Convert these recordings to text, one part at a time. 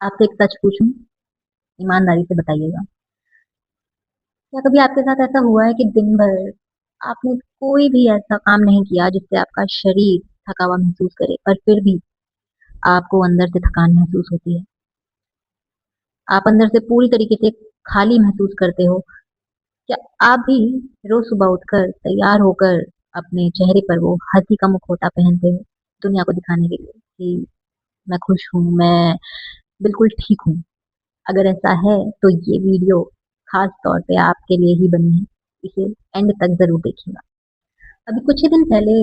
आपसे एक सच पूछूं, ईमानदारी से बताइएगा। क्या कभी आपके साथ ऐसा हुआ है कि दिन भर आपने कोई भी ऐसा काम नहीं किया जिससे आपका शरीर थका हुआ महसूस करे, पर फिर भी आपको अंदर से थकान महसूस होती है? आप अंदर से पूरी तरीके से खाली महसूस करते हो? क्या आप भी रोज सुबह उठकर तैयार होकर अपने चेहरे पर वो हंसी का मुखौटा पहनते हो, दुनिया को दिखाने के लिए कि मैं खुश हूँ, मैं बिल्कुल ठीक हूँ? अगर ऐसा है तो ये वीडियो खास तौर पे आपके लिए ही बनी है। इसे एंड तक जरूर देखिएगा। अभी कुछ ही दिन पहले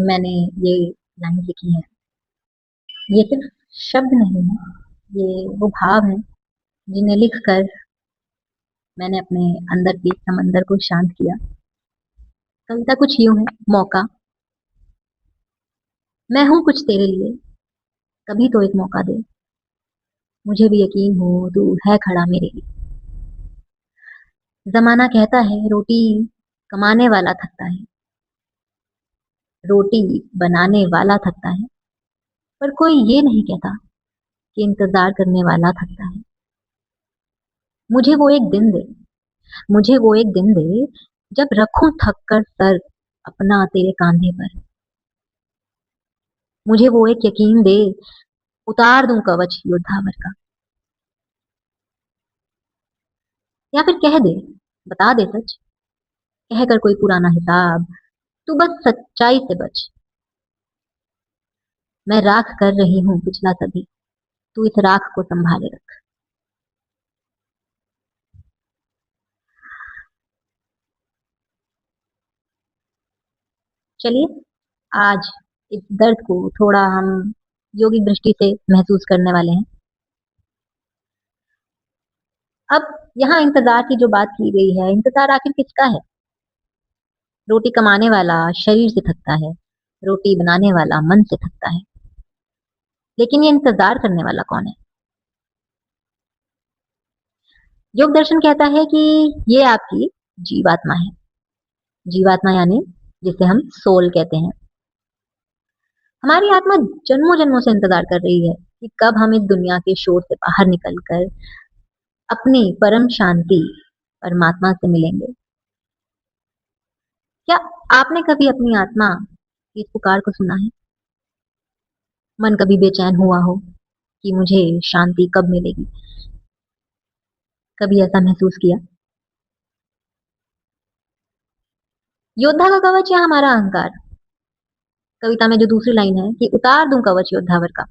मैंने ये लाइन लिखी है। ये सिर्फ शब्द नहीं है, ये वो भाव है जिन्हें लिखकर मैंने अपने अंदर के समंदर को शांत किया। कविता कुछ यूं है। मौका। मैं हूं कुछ तेरे लिए, कभी तो एक मौका दे। मुझे भी यकीन हो तू है खड़ा मेरे लिए। जमाना कहता है रोटी कमाने वाला थकता है, रोटी बनाने वाला थकता है, पर कोई ये नहीं कहता कि इंतजार करने वाला थकता है। मुझे वो एक दिन दे, मुझे वो एक दिन दे जब रखूं थक कर सर अपना तेरे कांधे पर। मुझे वो एक यकीन दे, उतार दूं कवच योद्धावर का। या फिर कह दे, बता दे सच, कह कर कोई पुराना हिसाब, तू बस सच्चाई से बच। मैं राख कर रही हूँ पिछला सभी, तू इस राख को संभाले रख। चलिए, आज इस दर्द को थोड़ा हम योगिक दृष्टि से महसूस करने वाले हैं। अब यहाँ इंतजार की जो बात की गई है, इंतजार आखिर किसका है? रोटी कमाने वाला शरीर से थकता है, रोटी बनाने वाला मन से थकता है, लेकिन ये इंतजार करने वाला कौन है? योग दर्शन कहता है कि ये आपकी जीवात्मा है। जीवात्मा यानी जिसे हम सोल कहते हैं। हमारी आत्मा जन्मों जन्मों से इंतजार कर रही है कि कब हम इस दुनिया के शोर से बाहर निकलकर अपनी परम शांति परमात्मा से मिलेंगे। क्या आपने कभी अपनी आत्मा की इस पुकार को सुना है? मन कभी बेचैन हुआ हो कि मुझे शांति कब मिलेगी? कभी ऐसा महसूस किया? योद्धा का कवच या हमारा अहंकार? कविता में जो दूसरी लाइन है कि उतार दूं कवच योद्धावर का।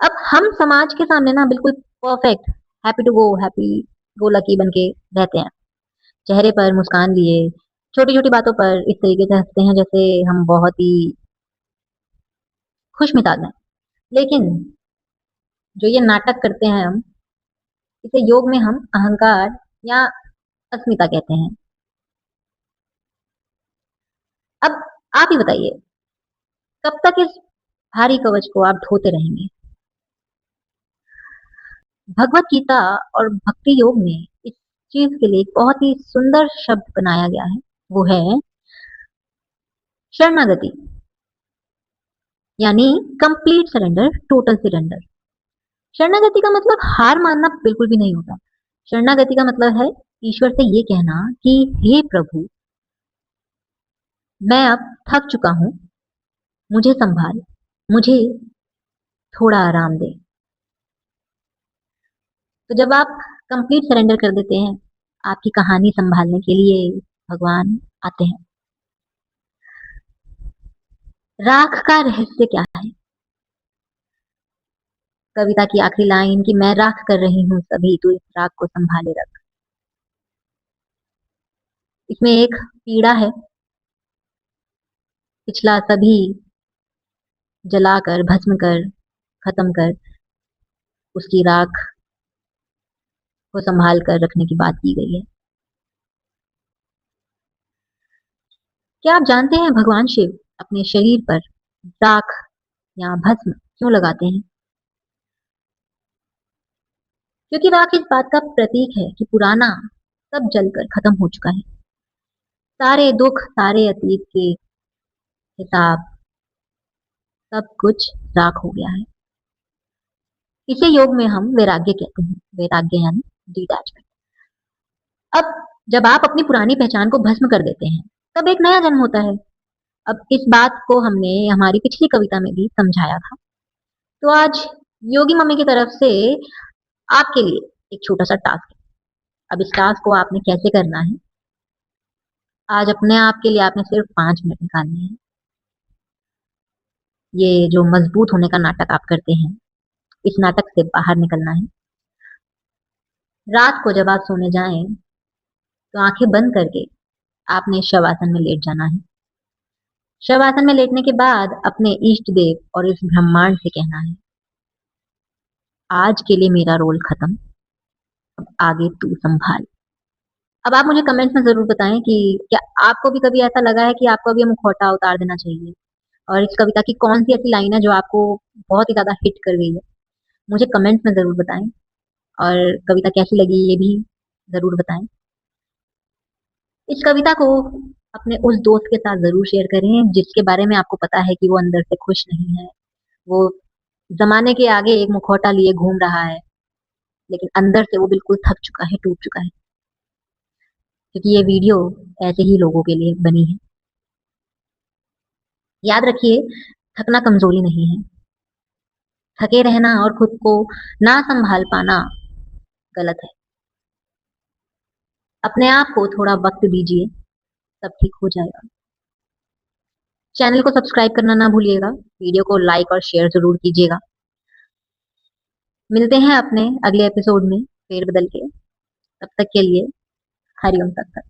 अब हम समाज के सामने ना बिल्कुल perfect, happy to go, happy go lucky बन के रहते हैं। चेहरे पर मुस्कान लिए छोटी छोटी बातों पर इस तरीके से हंसते हैं जैसे हम बहुत ही खुश मिजाज हैं। लेकिन जो ये नाटक करते हैं हम, इसे योग में हम अहंकार या अस्मिता कहते हैं। अब आप ही बताइए, कब तक इस भारी कवच को आप ढोते रहेंगे? भगवत गीता और भक्ति योग में इस चीज के लिए एक बहुत ही सुंदर शब्द बनाया गया है। वो है शरणागति, यानी कंप्लीट सरेंडर, टोटल सरेंडर। शरणागति का मतलब हार मानना बिल्कुल भी नहीं होता। शरणागति का मतलब है ईश्वर से ये कहना कि हे प्रभु, मैं अब थक चुका हूँ, मुझे संभाल, मुझे थोड़ा आराम दे। तो जब आप कंप्लीट सरेंडर कर देते हैं, आपकी कहानी संभालने के लिए भगवान आते हैं। राख का रहस्य क्या है? कविता की आखिरी लाइन कि मैं राख कर रही हूँ सभी, तू इस राख को संभाले रख। इसमें एक पीड़ा है, पिछला सभी जलाकर भस्म कर खत्म कर उसकी राख को संभाल कर रखने की बात की गई है। क्या आप जानते हैं भगवान शिव अपने शरीर पर राख या भस्म क्यों लगाते हैं? क्योंकि राख इस बात का प्रतीक है कि पुराना सब जलकर खत्म हो चुका है। सारे दुख, सारे अतीत के हिसाब, सब कुछ राख हो गया है। इसे योग में हम वैराग्य कहते हैं। वैराग्य यानी डिटैचमेंट। अब जब आप अपनी पुरानी पहचान को भस्म कर देते हैं, तब एक नया जन्म होता है। अब इस बात को हमने हमारी पिछली कविता में भी समझाया था। तो आज योगी मम्मी की तरफ से आपके लिए एक छोटा सा टास्क है। अब इस टास्क को आपने कैसे करना है, आज अपने आप के लिए आपने सिर्फ 5 मिनट निकालने हैं। ये जो मजबूत होने का नाटक आप करते हैं, इस नाटक से बाहर निकलना है। रात को जब आप सोने जाएं, तो आंखें बंद करके आपने शवासन में लेट जाना है। शवासन में लेटने के बाद अपने इष्ट देव और इस ब्रह्मांड से कहना है, आज के लिए मेरा रोल खत्म, अब आगे तू संभाल। अब आप मुझे कमेंट्स में जरूर बताएं कि क्या आपको भी कभी ऐसा लगा है कि आपको भी ये मुखौटा उतार देना चाहिए, और इस कविता की कौन सी ऐसी लाइन है जो आपको बहुत ही ज्यादा हिट कर गई है। मुझे कमेंट्स में जरूर बताएं, और कविता कैसी लगी ये भी जरूर बताएं। इस कविता को अपने उस दोस्त के साथ जरूर शेयर करें जिसके बारे में आपको पता है कि वो अंदर से खुश नहीं है। वो जमाने के आगे एक मुखौटा लिए घूम रहा है, लेकिन अंदर से वो बिल्कुल थक चुका है, टूट चुका है। क्योंकि ये वीडियो ऐसे ही लोगों के लिए बनी है। याद रखिए, थकना कमजोरी नहीं है। थके रहना और खुद को ना संभाल पाना गलत है। अपने आप को थोड़ा वक्त दीजिए, सब ठीक हो जाएगा। चैनल को सब्सक्राइब करना ना भूलिएगा, वीडियो को लाइक और शेयर जरूर कीजिएगा। मिलते हैं अपने अगले एपिसोड में फेर बदल के। तब तक के लिए हरिओम तक।